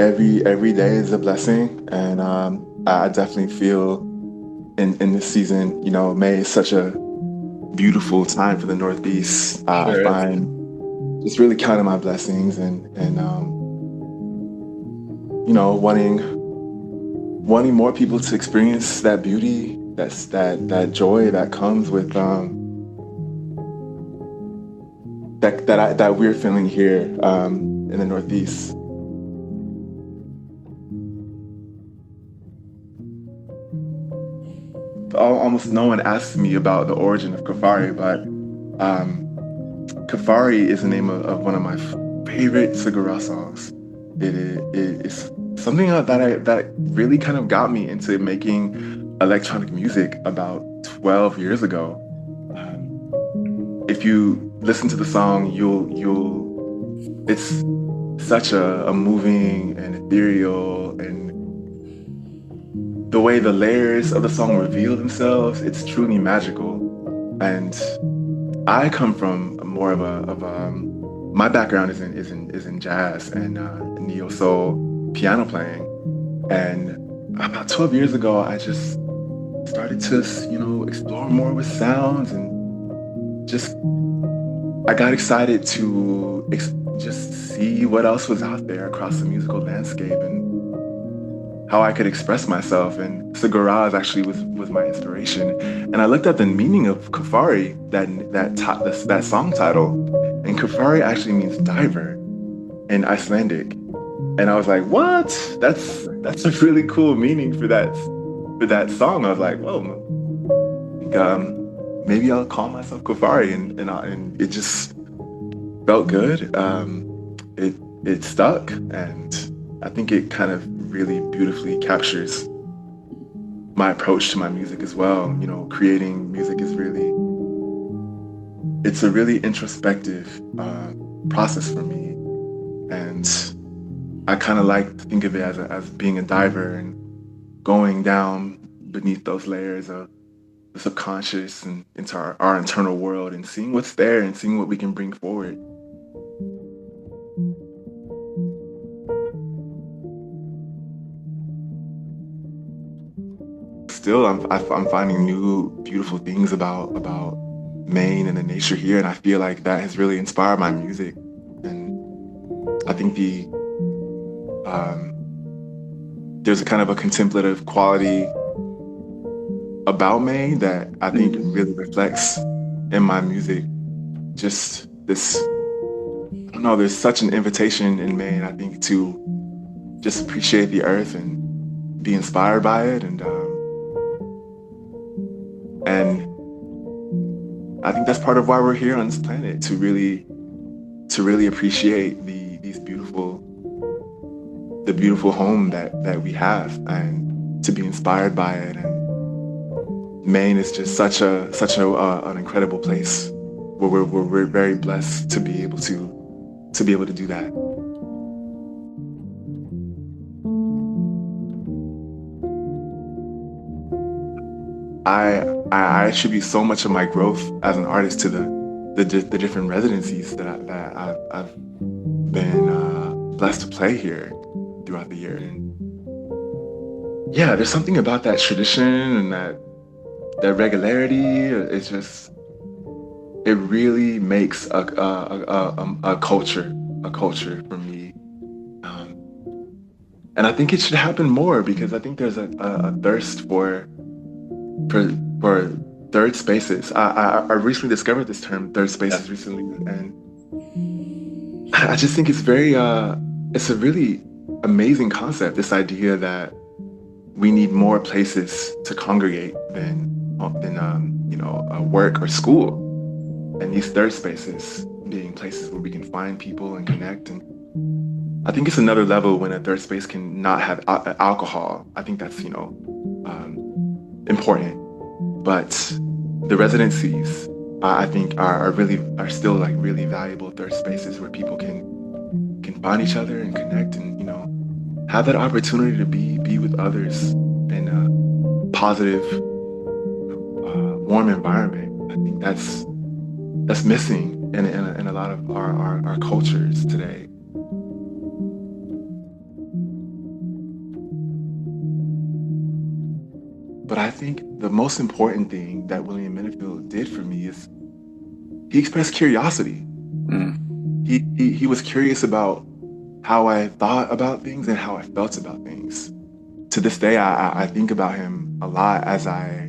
every day is a blessing, and I definitely feel in this season, May is such a beautiful time for the Northeast. I Sure is. find just really counting my blessings and wanting more people to experience that beauty, that joy that comes with that we're feeling here in the Northeast. Almost no one asks me about the origin of Kafari, but um, Kafari is the name of one of my favorite Segura songs. It's something that really kind of got me into making electronic music about 12 years ago. If you listen to the song, it's such a moving and ethereal, and the way the layers of the song reveal themselves, it's truly magical. And I come from more my background is in jazz and neo soul piano playing. And about 12 years ago, I just started to, explore more with sounds, and just I got excited to just see what else was out there across the musical landscape and how I could express myself. And Segura actually was my inspiration. And I looked at the meaning of Kafari, that song title, and Kafari actually means diver in Icelandic. And I was like, what? That's a really cool meaning for that song. I was like, whoa, I think, maybe I'll call myself Kafari, and it just felt good. It stuck, and I think it kind of really beautifully captures my approach to my music as well. Creating music it's a really introspective process for me, and I kind of like to think of it as being a diver and going down beneath those layers of the subconscious and into our internal world, and seeing what's there and seeing what we can bring forward. Still, I'm finding new beautiful things about Maine and the nature here, and I feel like that has really inspired my music. And I think um, there's a kind of a contemplative quality about Maine that I think really reflects in my music. Just this, I don't know, there's such an invitation in Maine, I think, to just appreciate the earth and be inspired by it, and I think that's part of why we're here on this planet, to really appreciate the beautiful home that we have, and to be inspired by it. And Maine is just such an incredible place where we're very blessed to be able to do that. I I attribute so much of my growth as an artist to the different residencies that I've been blessed to play here throughout the year. And yeah, there's something about that tradition and that regularity. It really makes a culture for me. Um, and I think it should happen more, because I think there's a thirst for for third spaces. I recently discovered this term, third Yeah. spaces, recently, and I just think it's a really amazing concept. This idea that we need more places to congregate than work or school, and these third spaces being places where we can find people and connect. And I think it's another level when a third space can not have alcohol. I think that's important. But the residencies, I think, are still like really valuable third spaces where people can find each other and connect, and have that opportunity to be with others in a positive, warm environment. I think that's missing in a lot of our cultures today. But I think the most important thing that William Minifield did for me is he expressed curiosity. Mm. He was curious about how I thought about things and how I felt about things. To this day, I think about him a lot as I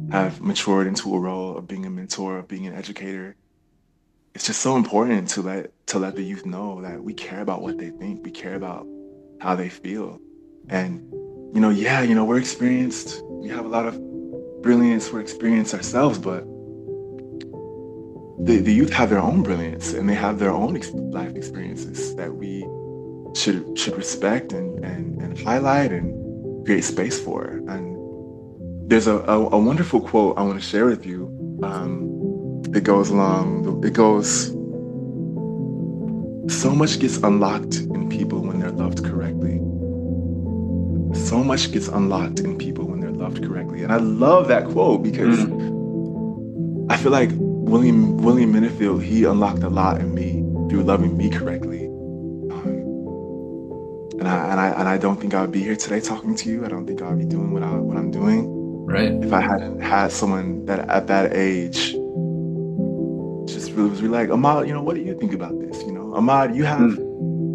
have matured into a role of being a mentor, of being an educator. It's just so important to let the youth know that we care about what they think, we care about how they feel. And yeah, we're experienced. We have a lot of brilliance, we're experienced ourselves, but the youth have their own brilliance and they have their own life experiences that we should respect and highlight and create space for. And there's a wonderful quote I want to share with you. It goes, so much gets unlocked in people when they're loved correctly. So much gets unlocked in people when they're loved correctly. And I love that quote because I feel like William Minifield, he unlocked a lot in me through loving me correctly. And I don't think I would be here today talking to you. I don't think I would be doing what I'm doing. Right. If I hadn't had someone that at that age just really was really like, Ahmad, what do you think about this? Ahmad, you have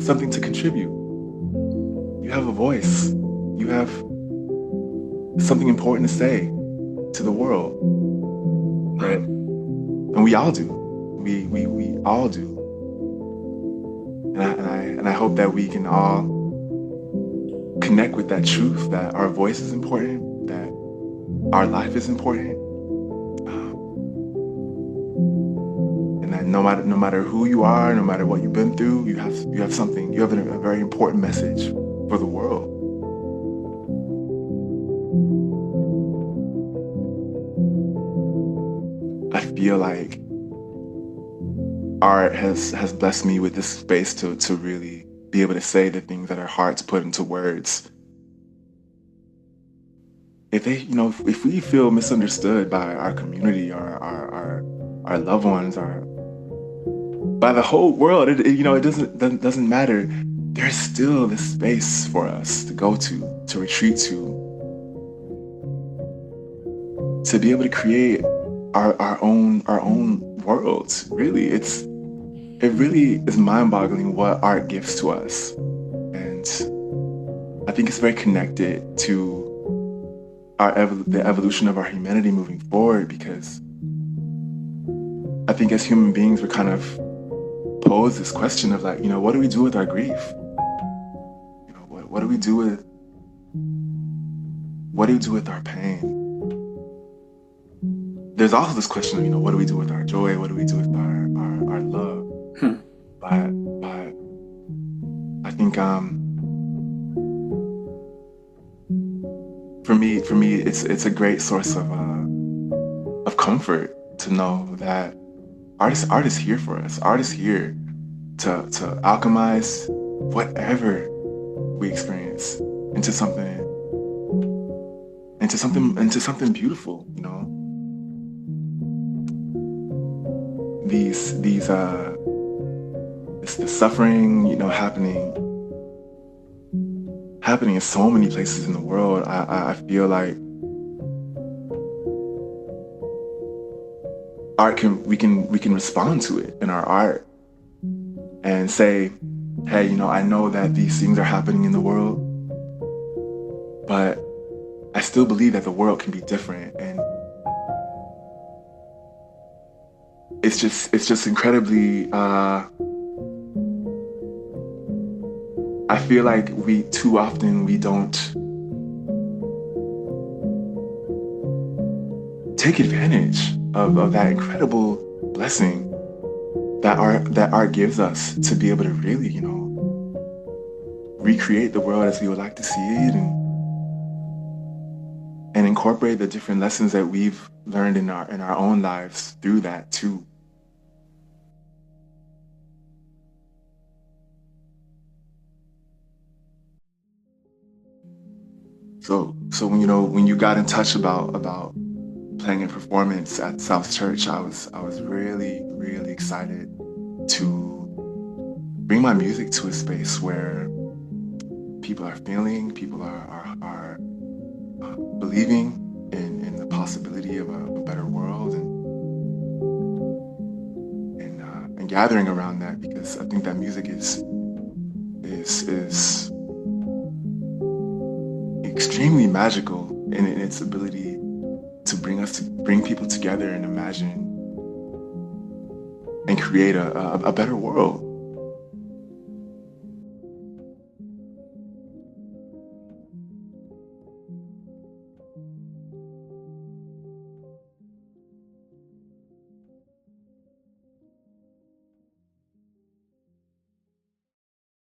something to contribute. You have a voice. You have something important to say to the world. Right. And we all do. We all do. And I hope that we can all connect with that truth that our voice is important, that our life is important, and that no matter who you are, no matter what you've been through, you have a very important message for the world. I feel like art has blessed me with this space to really be able to say the things that are hard to put into words. If we feel misunderstood by our community, our loved ones, by the whole world, it doesn't matter. There's still this space for us to go to retreat to be able to create our own worlds. Really, it really is mind-boggling what art gives to us, and I think it's very connected to the evolution of our humanity moving forward, because I think as human beings we're kind of posed this question of like, what do we do with our grief? What do we do with our pain? There's also this question of, what do we do with our joy? What do we do with our love? But I think for me it's a great source of comfort to know that art is here for us. Art is here to alchemize whatever we experience into something beautiful. The suffering, happening in so many places in the world. I feel like we can respond to it in our art and say, hey, I know that these things are happening in the world, but I still believe that the world can be different. And it's just incredibly I feel like too often we don't take advantage of that incredible blessing that art gives us to be able to really, recreate the world as we would like to see it, and incorporate the different lessons that we've learned in our own lives through that too. So when you got in touch about playing a performance at South Church, I was really, really excited to bring my music to a space where people are feeling, people are believing, possibility of a better world, and gathering around that, because I think that music is extremely magical in its ability to bring people together and imagine and create a better world.